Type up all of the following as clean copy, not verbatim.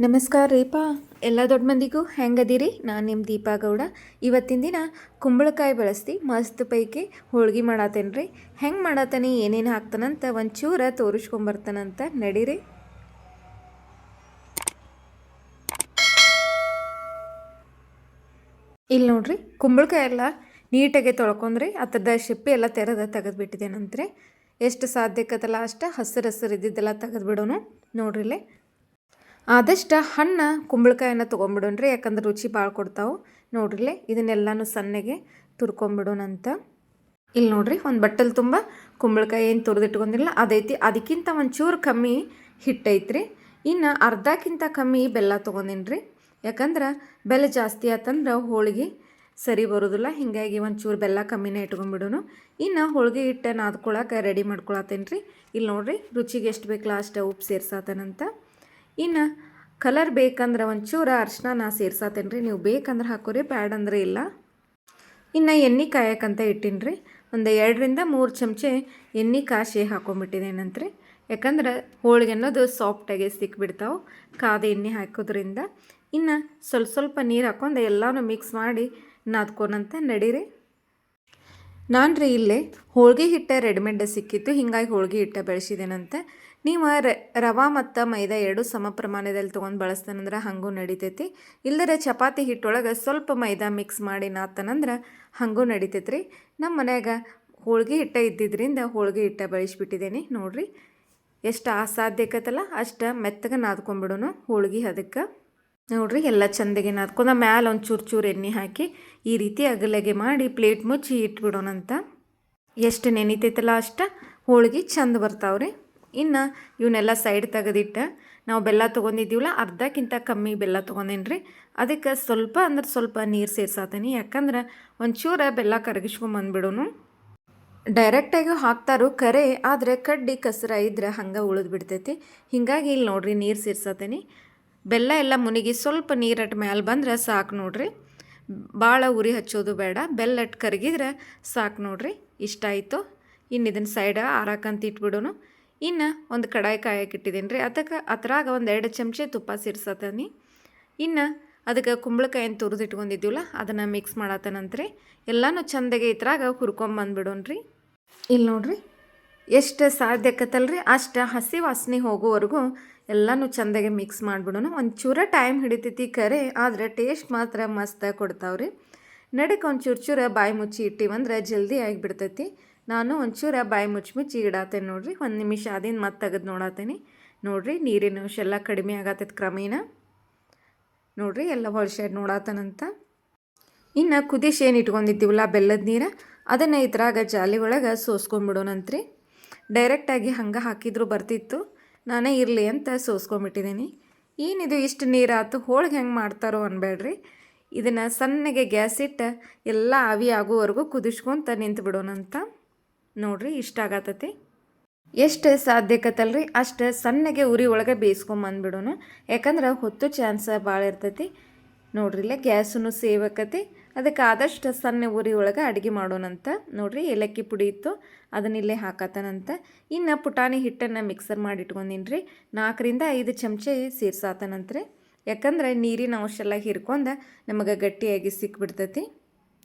ನಮಸ್ಕಾರ ರೀಪಾ. ಎಲ್ಲ ದೊಡ್ಡ ಮಂದಿಗೂ ಹೆಂಗದಿರಿ? ನಾನು ನಿಮ್ಮ ದೀಪಾ ಗೌಡ. ಇವತ್ತಿನ ದಿನ ಕುಂಬಳಕಾಯಿ ಬಳಸ್ತಿ ಮಸ್ತ್ ಪೈಕಿ ಹೋಳ್ಗೆ ಮಾಡತ್ತೇನೆ ರೀ. ಹೆಂಗೆ ಮಾಡತ್ತಾನೆ, ಏನೇನು ಹಾಕ್ತಾನಂತ ಒಂಚೂರ ತೋರಿಸ್ಕೊಂಬರ್ತಾನಂತ ನಡೀರಿ. ಇಲ್ಲಿ ನೋಡ್ರಿ, ಕುಂಬಳಕಾಯಿ ಎಲ್ಲ ನೀಟಾಗಿ ತೊಳ್ಕೊಂಡ್ರಿ ಅದ್ರದ್ದು ಶಿಪ್ಪೆ ಎಲ್ಲ ತೆಗೆದುಬಿಟ್ಟಿದ್ದೇನಂತ್ರಿ. ಎಷ್ಟು ಸಾಧ್ಯಕ್ಕತ್ತಲ್ಲ ಅಷ್ಟು ಹಸಿರು ಇದ್ದಿದ್ದೆಲ್ಲ ತೆಗೆದುಬಿಡೋನು. ನೋಡ್ರಿಲ್ಲೇ ಆದಷ್ಟು ಹಣ್ಣು ಕುಂಬಳಕಾಯಿನ ತೊಗೊಂಬಿಡೋಣ್ರಿ, ಯಾಕಂದ್ರೆ ರುಚಿ ಭಾಳ ಕೊಡ್ತಾವೆ. ನೋಡ್ರಿಲೆ ಇದನ್ನೆಲ್ಲನೂ ಸಣ್ಣಗೆ ತುರ್ಕೊಂಬಿಡೋಣಂತ. ಇಲ್ಲಿ ನೋಡ್ರಿ, ಒಂದು ಬಟ್ಟಲು ತುಂಬ ಕುಂಬಳಕಾಯಿ ಏನು ತುರಿದಿಟ್ಕೊಂಡಿಲ್ಲ ಅದೈತಿ. ಅದಕ್ಕಿಂತ ಒಂಚೂರು ಕಮ್ಮಿ ಹಿಟ್ಟೈತ್ರಿ. ಇನ್ನು ಅರ್ಧಕ್ಕಿಂತ ಕಮ್ಮಿ ಬೆಲ್ಲ ತೊಗೊಂಡಿನ್ರಿ. ಯಾಕಂದ್ರೆ ಬೆಲ್ಲ ಜಾಸ್ತಿ ಆತಂದ್ರೆ ಹೋಳಿಗೆ ಸರಿ ಬರೋದಿಲ್ಲ. ಹೀಗಾಗಿ ಒಂಚೂರು ಬೆಲ್ಲ ಕಮ್ಮಿನೇ ಇಟ್ಕೊಂಡ್ಬಿಡೋನು. ಇನ್ನು ಹೋಳಿಗೆ ಹಿಟ್ಟು ನಾದ್ಕೊಳಕ್ಕೆ ರೆಡಿ ಮಾಡ್ಕೊಳತ್ತೇನೆ ರೀ. ಇಲ್ಲಿ ನೋಡ್ರಿ, ರುಚಿಗೆ ಎಷ್ಟು ಬೇಕಲ್ಲ ಅಷ್ಟು ಉಪ್ಪು ಸೇರ್ಸಾತೇನಂತ. ಇನ್ನು ಕಲರ್ ಬೇಕಂದ್ರೆ ಒಂಚೂರು ಅರ್ಶಿನ ನಾ ಸೇರ್ಸಾತೇನೆ ರೀ. ನೀವು ಬೇಕಂದ್ರೆ ಹಾಕೋರಿ, ಬ್ಯಾಡ್ ಅಂದ್ರೆ ಇಲ್ಲ. ಇನ್ನು ಎಣ್ಣೆ ಕಾಯಕ್ಕಂತ ಇಟ್ಟೀನಿ ರೀ. ಒಂದು 2-3 ಚಮಚೆ ಎಣ್ಣೆ ಕಾಶಿ ಹಾಕೊಂಡ್ಬಿಟ್ಟಿದ್ದೇನಂತ್ರಿ. ಯಾಕಂದ್ರೆ ಹೋಳಿಗೆ ಅನ್ನೋದು ಸಾಫ್ಟಾಗಿ ಸಿಕ್ಬಿಡ್ತಾವೆ ಕಾದ ಎಣ್ಣೆ ಹಾಕೋದ್ರಿಂದ. ಇನ್ನು ಸ್ವಲ್ಪ ನೀರು ಹಾಕೊಂಡು ಎಲ್ಲನೂ ಮಿಕ್ಸ್ ಮಾಡಿ ನಾದ್ಕೊನಂತ ನಡೀರಿ. ನಾನು ರೀ ಇಲ್ಲೇ ಹೋಳಿಗೆ ಹಿಟ್ಟು ರೆಡಿಮೇಡ್ ಸಿಕ್ಕಿತ್ತು, ಹೀಗಾಗಿ ಹೋಳಿಗೆ ಹಿಟ್ಟು ಬೆಳೆಸಿದ್ದೇನಂತ. ನೀವು ರವೆ ಮತ್ತು ಮೈದಾ ಎರಡು ಸಮ ಪ್ರಮಾಣದಲ್ಲಿ ತೊಗೊಂಡು ಬಳಸ್ತಾನಂದ್ರೆ ಹಾಗೂ ನಡಿತೈತಿ. ಇಲ್ಲದ್ರೆ ಚಪಾತಿ ಹಿಟ್ಟೊಳಗೆ ಸ್ವಲ್ಪ ಮೈದಾ ಮಿಕ್ಸ್ ಮಾಡಿ ನಾದ್ತಾನಂದ್ರೆ ಹಾಗೂ ನಡಿತೈತಿ ರೀ. ನಮ್ಮ ಮನ್ಯಾಗ ಹೋಳಿಗೆ ಹಿಟ್ಟು ಇದ್ದಿದ್ದರಿಂದ ಹೋಳಿಗೆ ಹಿಟ್ಟು ಬೆಳೆಸ್ಬಿಟ್ಟಿದ್ದೇನೆ. ನೋಡಿರಿ, ಎಷ್ಟು ಅಸಾಧ್ಯಕ್ಕತ್ತಲ್ಲ ಅಷ್ಟು ಮೆತ್ತಗೆ ನಾದ್ಕೊಂಡ್ಬಿಡೋನು ಹೋಳಿಗೆ. ಅದಕ್ಕೆ ನೋಡಿರಿ ಎಲ್ಲ ಚಂದಗೆ ನಾದ್ಕೊಂಡು ಮ್ಯಾಲೆ ಒಂದು ಚೂರು ಎಣ್ಣೆ ಹಾಕಿ ಈ ರೀತಿ ಅಗಲಗೆ ಮಾಡಿ ಪ್ಲೇಟ್ ಮುಚ್ಚಿ ಇಟ್ಬಿಡೋಣಂತ. ಎಷ್ಟು ನೆನಿತೈತಲ್ಲ ಅಷ್ಟು ಹೋಳಿಗೆ ಚಂದ ಬರ್ತಾವ್ರಿ. ಇನ್ನು ಇವನ್ನೆಲ್ಲ ಸೈಡ್ ತೆಗೆದಿಟ್ಟು ನಾವು ಬೆಲ್ಲ ತೊಗೊಂಡಿದ್ದೀವಲ್ಲ ಅರ್ಧಕ್ಕಿಂತ ಕಮ್ಮಿ ಬೆಲ್ಲ ತೊಗೊಂಡೇನಿ ರೀ. ಅದಕ್ಕೆ ಸ್ವಲ್ಪ ನೀರು ಸೇರ್ಸಾತೀನಿ. ಯಾಕಂದ್ರೆ ಒಂಚೂರು ಬೆಲ್ಲ ಕರಗಿಸ್ಕೊಂಬಂದ್ಬಿಡೋನು. ಡೈರೆಕ್ಟಾಗಿ ಹಾಕ್ತಾರೋ ಕರೆ, ಆದರೆ ಕಡ್ಡಿ ಕಸರ ಇದ್ರೆ ಹಂಗೆ ಉಳಿದು ಬಿಡ್ತೈತಿ. ಹೀಗಾಗಿ ಇಲ್ಲಿ ನೋಡಿರಿ ನೀರು ಸೇರ್ಸಾತೀನಿ. ಬೆಲ್ಲ ಎಲ್ಲ ಮುನಿಗಿ ಸ್ವಲ್ಪ ನೀರಟ್ಟು ಮ್ಯಾಲೆ ಬಂದ್ರೆ ಸಾಕು ನೋಡ್ರಿ. ಭಾಳ ಉರಿ ಹಚ್ಚೋದು ಬೇಡ, ಬೆಲ್ಲ ಅಟ್ಟು ಕರಗಿದ್ರೆ ಸಾಕು ನೋಡ್ರಿ. ಇಷ್ಟ ಆಯಿತು. ಇನ್ನು ಇದನ್ನು ಸೈಡ ಆರಾಕಂತ ಇಟ್ಬಿಡೋನು. ಇನ್ನು ಒಂದು ಕಡಾಯಿ ಕಾಯಕ್ಕೆ ಇಟ್ಟಿದ್ದೀನಿ ರೀ. ಅದ್ರಾಗ ಒಂದು 2 ಚಮಚೆ ತುಪ್ಪ ಸೇರ್ಸತೀನಿ. ಇನ್ನು ಅದಕ್ಕೆ ಕುಂಬಳಕಾಯಿನ ತುರಿದಿಟ್ಕೊಂಡಿದ್ದೀವಲ್ಲ ಅದನ್ನು ಮಿಕ್ಸ್ ಮಾಡತ್ತನಂತ್ರಿ. ಎಲ್ಲನೂ ಚಂದಾಗೆ ಇದ್ರಾಗ ಹುರ್ಕೊಂಬಂದ್ಬಿಡೋಣ್ರಿ. ಇಲ್ಲಿ ನೋಡ್ರಿ, ಎಷ್ಟು ಸಾಧ್ಯಕ್ಕತ್ತಲ್ರಿ ಅಷ್ಟು ಹಸಿ ವಾಸನೆ ಹೋಗೋವರೆಗೂ ಎಲ್ಲನೂ ಚಂದಾಗೆ ಮಿಕ್ಸ್ ಮಾಡಿಬಿಡೋಣ. ಒಂಚೂರ ಟೈಮ್ ಹಿಡಿತೈತಿ ಕರೆ, ಆದರೆ ಟೇಸ್ಟ್ ಮಾತ್ರ ಮಸ್ತಾಗಿ ಕೊಡ್ತಾವ್ರಿ. ನಡಕ್ಕೆ ಒಂಚೂರು ಬಾಯಿ ಮುಚ್ಚಿ ಇಟ್ಟಿವಂದ್ರೆ ಜಲ್ದಿ ಆಗಿಬಿಡ್ತೈತಿ. ನಾನು ಒಂಚೂರು ಬಾಯಿ ಮುಚ್ಚಿ ಇಡತ್ತೇನೆ ನೋಡಿರಿ. 1 ನಿಮಿಷ ಆದಿಂದ ಮತ್ತೆ ತೆಗೆದು ನೋಡತ್ತೇನೆ. ನೋಡಿರಿ, ನೀರಿನ ಅಂಶ ಎಲ್ಲ ಕಡಿಮೆ ಆಗತ್ತೈತೆ ಕ್ರಮೇಣ. ನೋಡಿರಿ ಎಲ್ಲ ಹೊಳ್ಸೈಡ್ ನೋಡತ್ತನಂತ. ಇನ್ನು ಕುದಿಸಿ ಏನು ಇಟ್ಕೊಂಡಿದ್ದೀವಲ್ಲ ಬೆಲ್ಲದ ನೀರು, ಅದನ್ನು ಇದ್ರಾಗ ಜಾಲಿ ಒಳಗೆ ಸೋಸ್ಕೊಂಡ್ಬಿಡೋಣಂತ್ರಿ. ಡೈರೆಕ್ಟಾಗಿ ಹಂಗೆ ಹಾಕಿದ್ರು ಬರ್ತಿತ್ತು, ನಾನೇ ಇರಲಿ ಅಂತ ಸೋಸ್ಕೊಂಬಿಟ್ಟಿದ್ದೀನಿ. ಏನಿದು ಇಷ್ಟು ನೀರಾತು, ಹೋಳಿಗೆ ಹೆಂಗೆ ಮಾಡ್ತಾರೋ ಅನ್ಬೇಡ್ರಿ. ಇದನ್ನು ಸಣ್ಣಗೆ ಗ್ಯಾಸ್ ಇಟ್ಟು ಎಲ್ಲ ಆವಿ ಆಗೋವರೆಗೂ ಕುದಿಸ್ಕೊಂತ ನಿಂತು ಬಿಡೋಣಂತ. ನೋಡಿರಿ, ಇಷ್ಟ ಆಗತ್ತೈತಿ. ಎಷ್ಟು ಸಾಧ್ಯಕ್ಕತ್ತಲ್ರಿ ಅಷ್ಟು ಸಣ್ಣಗೆ ಉರಿ ಒಳಗೆ ಬೇಯಿಸ್ಕೊಂಬಂದ್ಬಿಡೋನು. ಯಾಕಂದ್ರೆ ಹೊತ್ತು ಚಾನ್ಸ್ ಭಾಳ ಇರ್ತೈತಿ. ನೋಡ್ರಿ, ಇಲ್ಲೇ ಗ್ಯಾಸನ್ನು ಸೇವ್ ಆಕತಿ. ಅದಕ್ಕೆ ಆದಷ್ಟು ಸಣ್ಣ ಉರಿ ಒಳಗೆ ಅಡುಗೆ ಮಾಡೋಣಂತ. ನೋಡಿರಿ, ಏಲಕ್ಕಿ ಪುಡಿ ಇತ್ತು, ಅದನ್ನಿಲ್ಲೇ ಹಾಕತ್ತಾನಂತ. ಇನ್ನು ಪುಟಾಣಿ ಹಿಟ್ಟನ್ನು ಮಿಕ್ಸರ್ ಮಾಡಿ ಇಟ್ಕೊಂಡಿನಿ ರೀ. 4-5 ಚಮಚೆ ಸೇರ್ಸಾತನಂತ್ರಿ. ಯಾಕಂದ್ರೆ ನೀರಿನ ಅಂಶ ಎಲ್ಲ ಹೀರ್ಕೊಂಡು ನಮಗೆ ಗಟ್ಟಿಯಾಗಿ ಸಿಕ್ಬಿಡ್ತೈತಿ.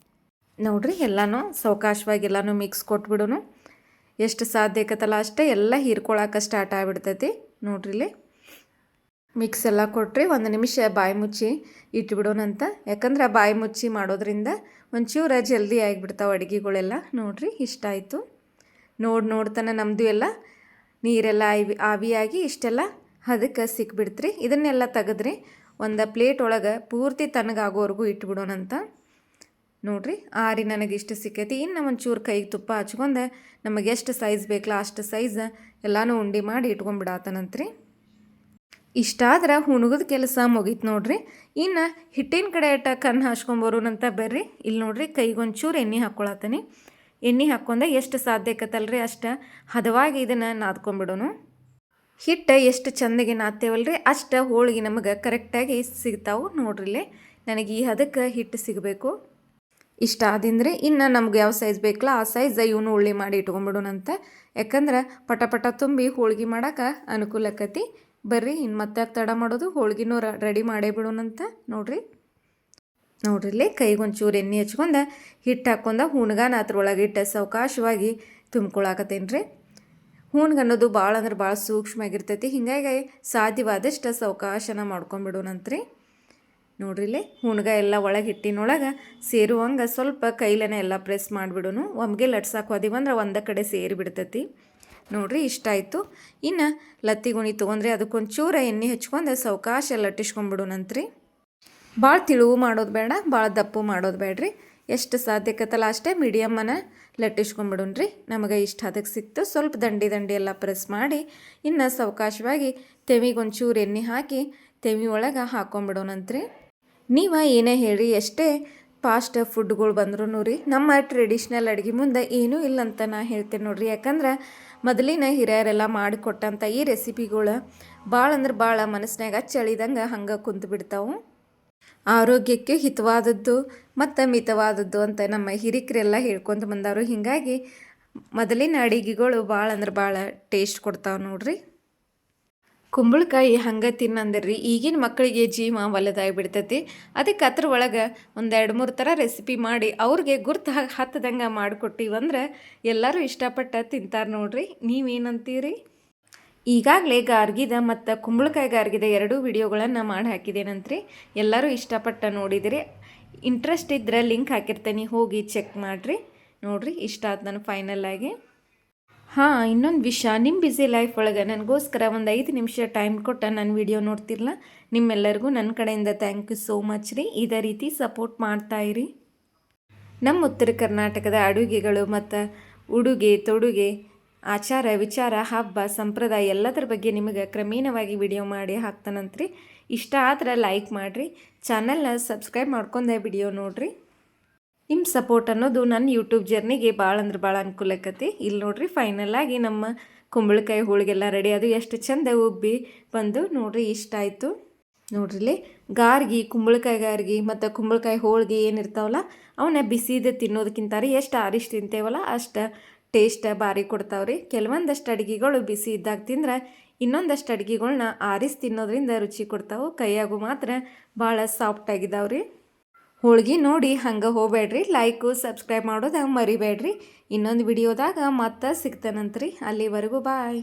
ನೋಡಿರಿ, ಎಲ್ಲನೂ ಸಾವಕಾಶವಾಗಿ ಎಲ್ಲನೂ ಮಿಕ್ಸ್ ಕೊಟ್ಬಿಡೋನು. ಎಷ್ಟು ಸಾಧ್ಯಕ್ಕತ್ತಲ್ಲ ಅಷ್ಟೇ ಎಲ್ಲ ಹೀರ್ಕೊಳಕ್ಕೆ ಸ್ಟಾರ್ಟ್ ಆಗಿಬಿಡ್ತೈತಿ. ನೋಡ್ರಿಲಿ, ಮಿಕ್ಸ್ ಎಲ್ಲ ಕೊಟ್ಟರೆ 1 ನಿಮಿಷ ಬಾಯಿ ಮುಚ್ಚಿ ಇಟ್ಬಿಡೋಣಂತ. ಯಾಕಂದ್ರೆ ಬಾಯಿ ಮುಚ್ಚಿ ಮಾಡೋದ್ರಿಂದ ಒಂಚೂರು ಜಲ್ದಿ ಆಗಿಬಿಡ್ತಾವೆ ಅಡುಗೆಗಳೆಲ್ಲ. ನೋಡಿರಿ, ಇಷ್ಟ ಆಯಿತು. ನೋಡ್ತಾನೆ ನಮ್ಮದು ಎಲ್ಲ ನೀರೆಲ್ಲ ಆವಿಯಾಗಿ ಇಷ್ಟೆಲ್ಲ ಅದಕ್ಕೆ ಸಿಕ್ಬಿಡ್ತ್ರಿ. ಇದನ್ನೆಲ್ಲ ತೆಗೆದ್ರಿ ಒಂದು ಪ್ಲೇಟ್ ಒಳಗೆ ಪೂರ್ತಿ ತಣ್ಣಗಾಗೋವರೆಗೂ ಇಟ್ಬಿಡೋಣಂತ. ನೋಡಿರಿ, ಆರಿ ನನಗೆ ಇಷ್ಟು ಸಿಕ್ಕೈತಿ. ಇನ್ನು ಒಂಚೂರು ಕೈಗೆ ತುಪ್ಪ ಹಚ್ಕೊಂಡು ನಮಗೆ ಎಷ್ಟು ಸೈಜ್ ಬೇಕಲ್ಲ ಅಷ್ಟು ಸೈಜ್ ಎಲ್ಲನೂ ಉಂಡೆ ಮಾಡಿ ಇಟ್ಕೊಂಡ್ಬಿಡಾತನಂತ್ರಿ. ಇಷ್ಟಾದ್ರೆ ಹುಣಗದ ಕೆಲಸ ಮುಗೀತು ನೋಡ್ರಿ. ಇನ್ನು ಹಿಟ್ಟಿನ ಕಡೆ ಕಣ್ಣು ಹಾಸ್ಕೊಂಬರೋನಂತ ಬರ್ರಿ. ಇಲ್ಲಿ ನೋಡ್ರಿ, ಕೈಗೊಂಚೂರು ಎಣ್ಣೆ ಹಾಕ್ಕೊಳತ್ತೀನಿ. ಎಣ್ಣೆ ಹಾಕ್ಕೊಂಡೆ ಎಷ್ಟು ಸಾಧ್ಯಕ್ಕತ್ತಲ್ರಿ ಅಷ್ಟು ಹದವಾಗಿ ಇದನ್ನು ನಾದ್ಕೊಂಬಿಡೋನು. ಹಿಟ್ಟು ಎಷ್ಟು ಚೆಂದಾಗಿ ನಾದ್ತೇವಲ್ರಿ ಅಷ್ಟು ಹೋಳಿಗೆ ನಮಗೆ ಕರೆಕ್ಟಾಗಿ ಸಿಗ್ತಾವೆ. ನೋಡ್ರಿಲ್ಲೇ ನನಗೆ ಈ ಹದಕ್ಕೆ ಹಿಟ್ಟು ಸಿಗಬೇಕು. ಇಷ್ಟ ಆದಿಂದ್ರೆ ಇನ್ನು ನಮ್ಗೆ ಯಾವ ಸೈಜ್ ಬೇಕಲ್ಲ ಆ ಸೈಜ್ ಇವನು ಉಳ್ಳಿ ಮಾಡಿ ಇಟ್ಕೊಂಬಿಡೋಣಂತ. ಯಾಕಂದ್ರೆ ಪಟ ತುಂಬಿ ಹೋಳಿಗೆ ಮಾಡೋಕೆ ಅನುಕೂಲ ಆಕತಿ. ಬರ್ರಿ ಇನ್ನು ಮತ್ತೆ ತಡ ಮಾಡೋದು, ಹೋಳ್ಗಿನೂ ರೆಡಿ ಮಾಡೇ ಬಿಡೋಣಂತ. ನೋಡ್ರಿಲ್ಲೇ ಕೈಗೊಂಚೂರು ಎಣ್ಣೆ ಹಚ್ಕೊಂಡು ಹಿಟ್ಟು ಹಾಕ್ಕೊಂಡು ಹೂಣ್ಗಾನ ಅದ್ರೊಳಗೆ ಇಟ್ಟು ಸಾವಕಾಶವಾಗಿ ತುಂಬ್ಕೊಳಕತ್ತೇನೆ ರೀ. ಹೂಣ್ಗೆ ಅನ್ನೋದು ಭಾಳ ಅಂದ್ರೆ ಭಾಳ ಸೂಕ್ಷ್ಮವಾಗಿರ್ತೈತಿ. ಹೀಗಾಗಿ ಸಾಧ್ಯವಾದಷ್ಟು ಸಾವಕಾಶನ ಮಾಡ್ಕೊಂಬಿಡೋಣಂತ್ರಿ. ನೋಡ್ರಿಲ್ಲೇ ಹೂಣ್ಗ ಎಲ್ಲ ಒಳಗೆ ಹಿಟ್ಟಿನೊಳಗೆ ಸೇರುವಂಗೆ ಸ್ವಲ್ಪ ಕೈಲೇ ಎಲ್ಲ ಪ್ರೆಸ್ ಮಾಡಿಬಿಡೋನು. ಒಮ್ಗೆ ಲಟ್ಸಾಕು ಹೋದಿವಂದ್ರೆ ಒಂದೇ ಕಡೆ ಸೇರಿ ಬಿಡ್ತೈತಿ. ನೋಡಿರಿ ಇಷ್ಟ ಆಯಿತು. ಇನ್ನು ಲತ್ತಿ ಗುಣಿ ತೊಗೊಂಡ್ರೆ ಅದಕ್ಕೊಂಚೂರು ಎಣ್ಣೆ ಹಚ್ಕೊಂಡು ಸಾವಕಾಶ ಲಟ್ಟಿಸ್ಕೊಂಬಿಡೋಣಂತ್ರಿ. ಭಾಳ ತಿಳುವು ಮಾಡೋದು ಬೇಡ, ಭಾಳ ದಪ್ಪು ಮಾಡೋದು ಬೇಡ್ರಿ. ಎಷ್ಟು ಸಾಧ್ಯಕ್ಕತ್ತಲ್ಲ ಅಷ್ಟೇ ಮೀಡಿಯಮ್ಮನ ಲಟ್ಟಿಸ್ಕೊಂಬಿಡೋಣ್ರಿ. ನಮಗೆ ಇಷ್ಟ ಅದಕ್ಕೆ ಸಿಕ್ತು. ಸ್ವಲ್ಪ ದಂಡಿ ಎಲ್ಲ ಪ್ರೆಸ್ ಮಾಡಿ ಇನ್ನು ಸಾವಕಾಶವಾಗಿ ತೆವಿಗೊಂಚೂರು ಎಣ್ಣೆ ಹಾಕಿ ತೆವಿ ಒಳಗೆ ಹಾಕ್ಕೊಂಬಿಡೋಣಂತ್ರಿ. ನೀವು ಏನೇ ಹೇಳಿ ಎಷ್ಟೇ ಫಾಸ್ಟ್ ಫುಡ್ಗಳು ಬಂದ್ರೂ ರೀ ನಮ್ಮ ಟ್ರೆಡಿಷ್ನಲ್ ಅಡುಗೆ ಮುಂದೆ ಏನೂ ಇಲ್ಲ ಅಂತ ನಾ ಹೇಳ್ತೇನೆ ನೋಡ್ರಿ. ಯಾಕಂದ್ರೆ ಮೊದಲಿನ ಹಿರಿಯರೆಲ್ಲ ಮಾಡಿಕೊಟ್ಟಂಥ ಈ ರೆಸಿಪಿಗಳು ಭಾಳ ಅಂದ್ರೆ ಭಾಳ ಮನಸ್ಸಿನಾಗ ಚಳಿದಂಗೆ ಹಂಗೆ ಕುಂತು ಬಿಡ್ತಾವೆ. ಆರೋಗ್ಯಕ್ಕೆ ಹಿತವಾದದ್ದು ಮತ್ತು ಮಿತವಾದದ್ದು ಅಂತ ನಮ್ಮ ಹಿರಿಕರೆಲ್ಲ ಹೇಳ್ಕೊತ ಬಂದವರು. ಹೀಗಾಗಿ ಮೊದಲಿನ ಅಡುಗೆಗಳು ಭಾಳ ಅಂದ್ರೆ ಭಾಳ ಟೇಸ್ಟ್ ಕೊಡ್ತಾವೆ ನೋಡ್ರಿ. ಕುಂಬಳಕಾಯಿ ಹಂಗೆ ತಿನ್ನಂದ್ರಿ ಈಗಿನ ಮಕ್ಕಳಿಗೆ ಜೀವ ಒಲೆದಾಗಿ ಬಿಡ್ತೈತಿ. ಅದಕ್ಕೆ ಅದ್ರ ಒಳಗೆ ಒಂದು 2-3 ಥರ ರೆಸಿಪಿ ಮಾಡಿ ಅವ್ರಿಗೆ ಗುರ್ತು ಹತ್ತದಂಗೆ ಮಾಡಿಕೊಟ್ಟಿವಂದ್ರೆ ಎಲ್ಲರೂ ಇಷ್ಟಪಟ್ಟು ತಿಂತಾರೆ ನೋಡ್ರಿ. ನೀವೇನಂತೀರಿ? ಈಗಾಗಲೇ ಗಾರ್ಗಿದ ಮತ್ತು ಕುಂಬಳಕಾಯಿ ಗಾರ್ಗಿದ 2 ವಿಡಿಯೋಗಳನ್ನು ಮಾಡಿ ಹಾಕಿದ್ದೇನಂತ್ರಿ. ಎಲ್ಲರೂ ಇಷ್ಟಪಟ್ಟು ನೋಡಿದಿರಿ. ಇಂಟ್ರೆಸ್ಟ್ ಇದ್ದರೆ ಲಿಂಕ್ ಹಾಕಿರ್ತೇನೆ, ಹೋಗಿ ಚೆಕ್ ಮಾಡಿರಿ. ನೋಡಿರಿ ಇಷ್ಟ ಆಯ್ತು ನಾನು ಫೈನಲ್ ಆಗಿ. ಇನ್ನೊಂದು ವಿಷಯ, ನಿಮ್ಮ ಬ್ಯುಸಿ ಲೈಫ್ ಒಳಗೆ ನನಗೋಸ್ಕರ ಒಂದು 5 ನಿಮಿಷ ಟೈಮ್ ಕೊಟ್ಟು ನನ್ನ ವಿಡಿಯೋ ನೋಡ್ತಿರಲ್ಲ, ನಿಮ್ಮೆಲ್ಲರಿಗೂ ನನ್ನ ಕಡೆಯಿಂದ ಥ್ಯಾಂಕ್ ಯು ಸೋ ಮಚ್ ರೀ. ಇದೇ ರೀತಿ ಸಪೋರ್ಟ್ ಮಾಡ್ತಾಯಿರಿ. ನಮ್ಮ ಉತ್ತರ ಕರ್ನಾಟಕದ ಅಡುಗೆಗಳು ಮತ್ತು ಉಡುಗೆ ತೊಡುಗೆ, ಆಚಾರ ವಿಚಾರ, ಹಬ್ಬ ಸಂಪ್ರದಾಯ ಎಲ್ಲದರ ಬಗ್ಗೆ ನಿಮಗೆ ಕ್ರಮೇಣವಾಗಿ ವಿಡಿಯೋ ಮಾಡಿ ಹಾಕ್ತಾನಂತ್ರಿ. ಇಷ್ಟ ಆದ್ರೆ ಲೈಕ್ ಮಾಡಿರಿ, ಚಾನಲ್ನ ಸಬ್ಸ್ಕ್ರೈಬ್ ಮಾಡ್ಕೊಂಡೆ ವಿಡಿಯೋ ನೋಡಿರಿ. ನಿಮ್ಮ ಸಪೋರ್ಟ್ ಅನ್ನೋದು ನನ್ನ ಯೂಟ್ಯೂಬ್ ಜರ್ನಿಗೆ ಭಾಳ ಅಂದ್ರೆ ಭಾಳ ಅನುಕೂಲ ಆಕತಿ. ಇಲ್ಲಿ ನೋಡಿರಿ ಫೈನಲ್ ಆಗಿ ನಮ್ಮ ಕುಂಬಳಕಾಯಿ ಹೋಳಿಗೆಲ್ಲ ರೆಡಿ. ಅದು ಎಷ್ಟು ಚಂದ ಉಬ್ಬಿ ಬಂದು ನೋಡಿರಿ ಇಷ್ಟ ಆಯಿತು. ನೋಡ್ರಿಲಿ ಗಾರ್ಗಿ, ಕುಂಬಳಕಾಯಿ ಗಾರ್ಗಿ ಮತ್ತು ಕುಂಬಳಕಾಯಿ ಹೋಳಿಗೆ ಏನಿರ್ತಾವಲ್ಲ ಅವನ್ನ ಬಿಸಿದು ತಿನ್ನೋದಕ್ಕಿಂತ ರೀ ಎಷ್ಟು ಆರಿಸಿ ತಿಂತೇವಲ್ಲ ಅಷ್ಟು ಟೇಸ್ಟ್ ಭಾರಿ ಕೊಡ್ತಾವ್ರಿ. ಕೆಲವೊಂದಷ್ಟು ಅಡುಗೆಗಳು ಬಿಸಿ ಇದ್ದಾಗ ತಿಂದ್ರೆ ಇನ್ನೊಂದಷ್ಟು ಅಡುಗೆಗಳ್ನ ಆರಿಸಿ ತಿನ್ನೋದ್ರಿಂದ ರುಚಿ ಕೊಡ್ತಾವೆ. ಕೈಯಾಗೂ ಮಾತ್ರ ಭಾಳ ಸಾಫ್ಟಾಗಿದ್ದಾವ್ರಿ. ಹೋಳ್ಗೆ ನೋಡಿ ಹಂಗೆ ಹೋಗಬೇಡ್ರಿ, ಲೈಕು ಸಬ್ಸ್ಕ್ರೈಬ್ ಮಾಡೋದು ಮರಿಬೇಡ್ರಿ. ಇನ್ನೊಂದು ವಿಡಿಯೋದಾಗ ಮತ್ತೆ ಸಿಗ್ತಾನಂತ್ರಿ. ಅಲ್ಲಿವರೆಗೂ ಬಾಯ್.